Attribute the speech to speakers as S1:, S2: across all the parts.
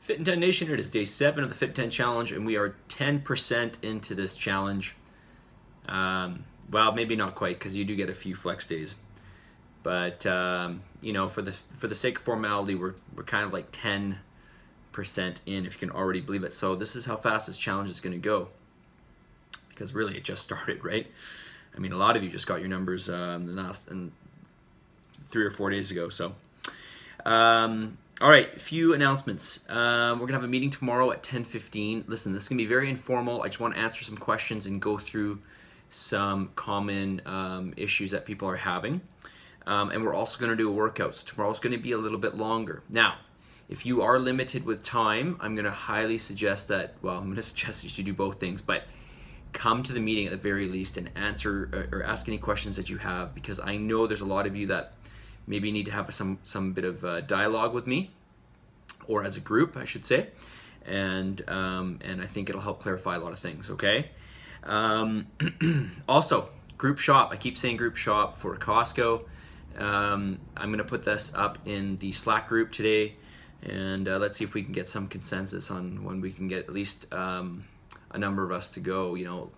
S1: Fit in 10 Nation, it is day 7 of the Fit in 10 challenge, and we are 10% into this challenge. Well, maybe not quite, because you do get a few flex days. But you know, for the sake of formality, we're kind of like 10% in, if you can already believe it. So this is how fast this challenge is going to go, because really it just started, right? I mean, a lot of you just got your numbers in 3 or 4 days ago. So, all right, a few announcements. We're gonna have a meeting tomorrow at 10:15. Listen, this is gonna be very informal. I just want to answer some questions and go through some common issues that people are having. And we're also gonna do a workout. So tomorrow's gonna be a little bit longer. Now, if you are limited with time, I'm gonna highly suggest that, well, I'm gonna suggest that you do both things, but come to the meeting at the very least and answer or ask any questions that you have, because I know there's a lot of you that maybe need to have some bit of dialogue with me, or as a group, I should say, and I think it'll help clarify a lot of things. Okay. Also, group shop. I keep saying group shop for Costco. I'm gonna put this up in the Slack group today, and let's see if we can get some consensus on when we can get at least a number of us to go. You know,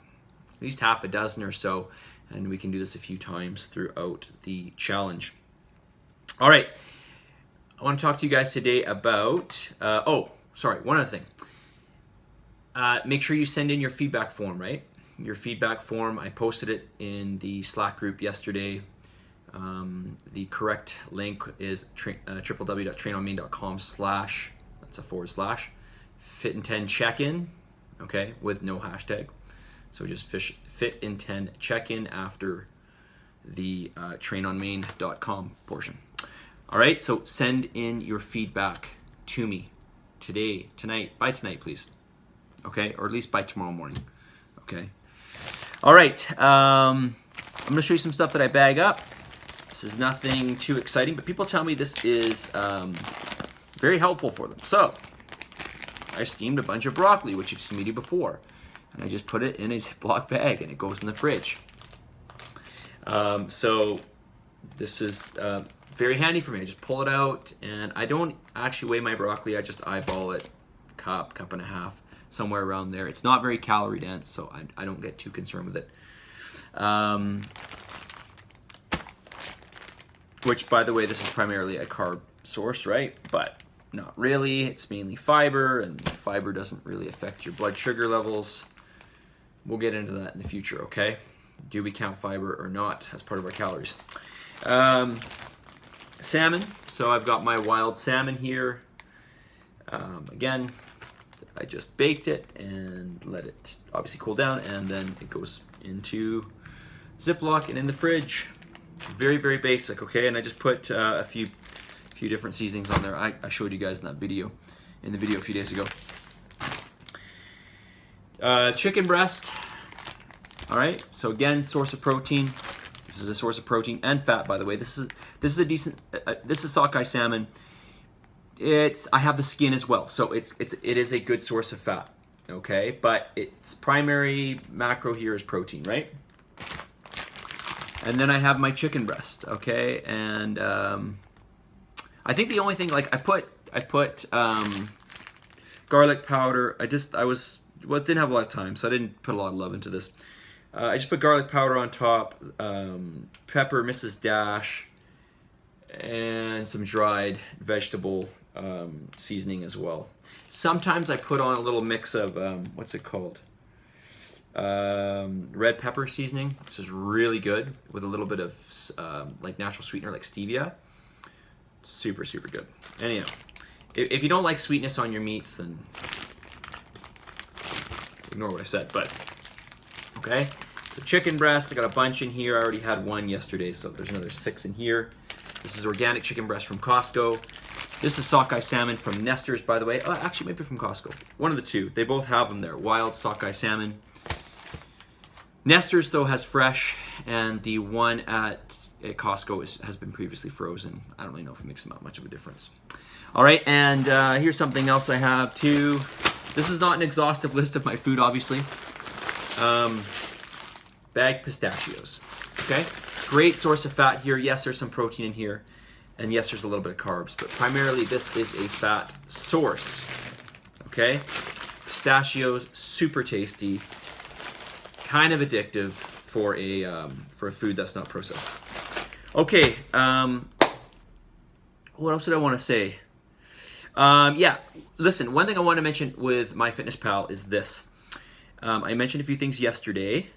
S1: at least half a dozen or so, and we can do this a few times throughout the challenge. All right, I want to talk to you guys today about, one other thing. Make sure you send in your feedback form, right? Your feedback form, I posted it in the Slack group yesterday. The correct link is www.trainonmain.com/ that's a / fit in 10 check-in, okay, with no hashtag. So just fit in 10 check-in after the trainonmain.com portion. All right, so send in your feedback to me today, tonight, by tonight, please. Okay, or at least by tomorrow morning. Okay. All right, I'm gonna show you some stuff that I bag up. This is nothing too exciting, but people tell me this is very helpful for them. So I steamed a bunch of broccoli, which you've seen me do before, and I just put it in a Ziploc bag, and it goes in the fridge. So this is very handy for me. I just pull it out, and I don't actually weigh my broccoli. I just eyeball it, cup and a half, somewhere around there. It's not very calorie dense, so I don't get too concerned with it. Which, by the way, this is primarily a carb source, right? But not really. It's mainly fiber, and fiber doesn't really affect your blood sugar levels. We'll get into that in the future, okay? Do we count fiber or not as part of our calories? Salmon. So I've got my wild salmon here. Again, I just baked it and let it obviously cool down, and then it goes into Ziploc and in the fridge. Very, very basic, okay? And I just put a few different seasonings on there. I showed you guys in that video, a few days ago. Chicken breast. All right, so again, source of protein. This is a source of protein and fat, by the way. This is a decent. This is sockeye salmon. I have the skin as well, so it is a good source of fat. Okay, but its primary macro here is protein, right? And then I have my chicken breast. Okay, and I think the only thing, like I put garlic powder. It didn't have a lot of time, so I didn't put a lot of love into this. I just put garlic powder on top, pepper, Mrs. Dash, and some dried vegetable seasoning as well. Sometimes I put on a little mix of, what's it called? Red pepper seasoning. This is really good with a little bit of like natural sweetener like stevia. Super, super good. Anyhow, if you don't like sweetness on your meats, then ignore what I said, but okay. So chicken breast, I got a bunch in here. I already had one yesterday, so there's another 6 in here. This is organic chicken breast from Costco. This is sockeye salmon from Nestor's, by the way. Oh, actually, maybe from Costco. One of the two. They both have them there. Wild sockeye salmon. Nestor's, though, has fresh, and the one at Costco has been previously frozen. I don't really know if it makes that much of a difference. All right, and here's something else I have, too. This is not an exhaustive list of my food, obviously. Bagged pistachios, okay? Great source of fat here. Yes, there's some protein in here. And yes, there's a little bit of carbs, but primarily this is a fat source. okay? Pistachios, super tasty, kind of addictive for a food that's not processed. Okay, what else did I want to say? Yeah, listen, one thing I want to mention with Myfitnesspal is this. I mentioned a few things yesterday,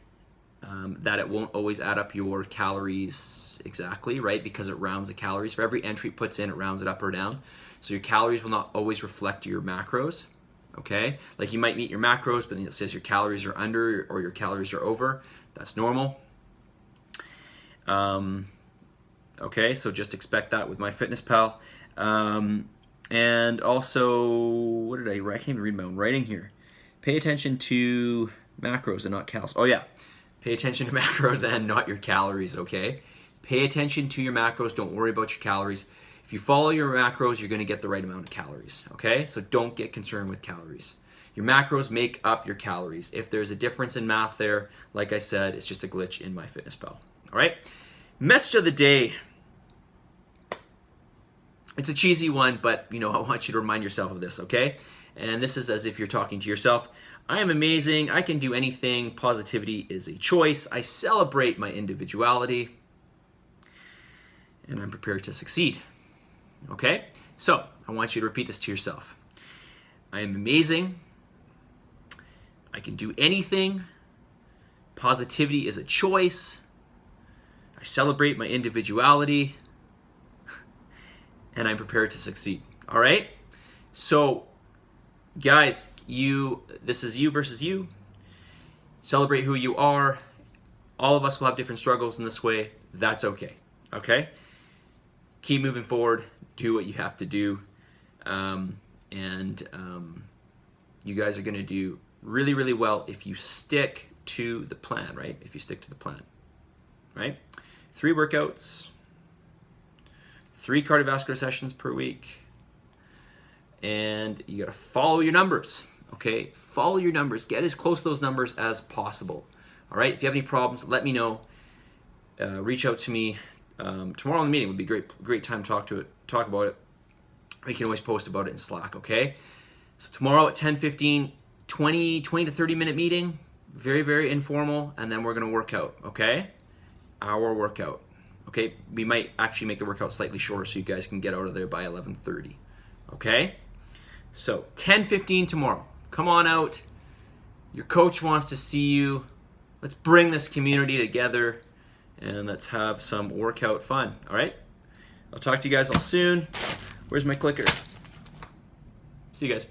S1: that it won't always add up your calories exactly, right? Because it rounds the calories. For every entry it puts in, it rounds it up or down. So your calories will not always reflect your macros, okay? Like you might meet your macros, but then it says your calories are under or your calories are over. That's normal. Okay, so just expect that with Myfitnesspal. And also, what did I can't even read my own writing here. Pay attention to macros and not calories. Oh yeah, pay attention to macros and not your calories, okay? Pay attention to your macros, don't worry about your calories. If you follow your macros, you're gonna get the right amount of calories, okay? So don't get concerned with calories. Your macros make up your calories. If there's a difference in math there, like I said, it's just a glitch in Myfitnesspal, all right? Message of the day. It's a cheesy one, but I want you to remind yourself of this, okay? And this is as if you're talking to yourself. I am amazing. I can do anything. Positivity is a choice. I celebrate my individuality. And I'm prepared to succeed. Okay? So, I want you to repeat this to yourself. I am amazing. I can do anything. Positivity is a choice. I celebrate my individuality. And I'm prepared to succeed. All right? So, guys, this is you versus you. Celebrate who you are. All of us will have different struggles in this way. That's okay. Okay? Keep moving forward. Do what you have to do. You guys are going to do really, really well if you stick to the plan, right? If you stick to the plan, right? 3 workouts, 3 cardiovascular sessions per week, and you got to follow your numbers, okay? Follow your numbers. Get as close to those numbers as possible, all right? If you have any problems, let me know. Reach out to me. Tomorrow in the meeting would be great time to talk about it. We can always post about it in Slack, okay? So tomorrow at 10:15, 20 to 30 minute meeting, very, very informal, and then we're gonna work out, okay? Our workout, okay? We might actually make the workout slightly shorter so you guys can get out of there by 11:30, okay? So 10:15 tomorrow, come on out. Your coach wants to see you. Let's bring this community together and let's have some workout fun, all right? I'll talk to you guys all soon. Where's my clicker? See you guys.